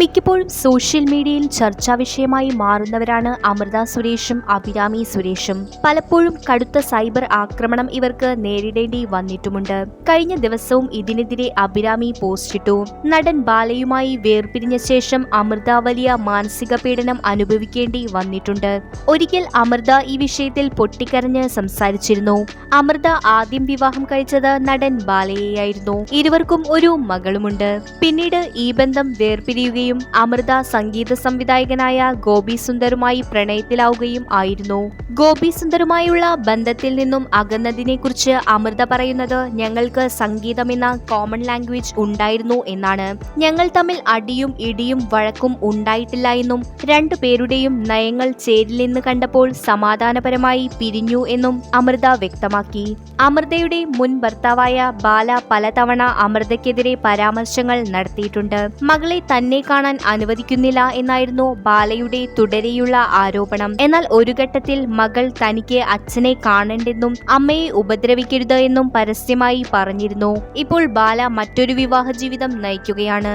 മിക്കപ്പോഴും സോഷ്യൽ മീഡിയയിൽ ചർച്ചാ വിഷയമായി മാറുന്നവരാണ് അമൃത സുരേഷും അഭിരാമി സുരേഷും. പലപ്പോഴും കടുത്ത സൈബർ ആക്രമണം ഇവർക്ക് നേരിടേണ്ടി വന്നിട്ടുമുണ്ട്. കഴിഞ്ഞ ദിവസവും ഇതിനെതിരെ അഭിരാമി പോസ്റ്റിട്ടു. നടൻ ബാലയുമായി വേർപിരിഞ്ഞ ശേഷം അമൃത വലിയ മാനസിക പീഡനം അനുഭവിക്കേണ്ടി വന്നിട്ടുണ്ട്. ഒരിക്കൽ അമൃത ഈ വിഷയത്തിൽ പൊട്ടിക്കരഞ്ഞ് സംസാരിച്ചിരുന്നു. അമൃത ആദ്യം വിവാഹം കഴിച്ചത് നടൻ ബാലയെയായിരുന്നു. ഇരുവർക്കും ഒരു മകളുമുണ്ട്. പിന്നീട് ഈ ബന്ധം വേർപിരിയുകയും അമൃത സംഗീത സംവിധായകനായ ഗോപി സുന്ദറുമായി പ്രണയത്തിലാവുകയും ആയിരുന്നു. ഗോപി സുന്ദറുമായുള്ള ബന്ധത്തിൽ നിന്നും അകന്നതിനെ കുറിച്ച് അമൃത പറയുന്നത്, ഞങ്ങൾക്ക് സംഗീതം എന്ന കോമൺ ലാംഗ്വേജ് ഉണ്ടായിരുന്നു എന്നാണ്. ഞങ്ങൾ തമ്മിൽ അടിയും ഇടിയും വഴക്കും ഉണ്ടായിട്ടില്ല എന്നും രണ്ടുപേരുടെയും നയങ്ങൾ ചേരില്ലെന്ന് കണ്ടപ്പോൾ സമാധാനപരമായി പിരിഞ്ഞു എന്നും അമൃത വ്യക്തമാക്കി. അമൃതയുടെ മുൻ ഭർത്താവായ ബാല പലതവണ അമൃതയ്ക്കെതിരെ പരാമർശങ്ങൾ നടത്തിയിട്ടുണ്ട്. മകളെ തന്നെ കാണാൻ അനുവദിക്കുന്നില്ല എന്നായിരുന്നു ബാലയുടെ തുടരെയുള്ള ആരോപണം. എന്നാൽ ഒരു ഘട്ടത്തിൽ മകൾ തനിക്ക് അച്ഛനെ കാണണ്ടെന്നും അമ്മയെ ഉപദ്രവിക്കരുത് എന്നും പരസ്യമായി പറഞ്ഞിരുന്നു. ഇപ്പോൾ ബാല മറ്റൊരു വിവാഹ ജീവിതം നയിക്കുകയാണ്.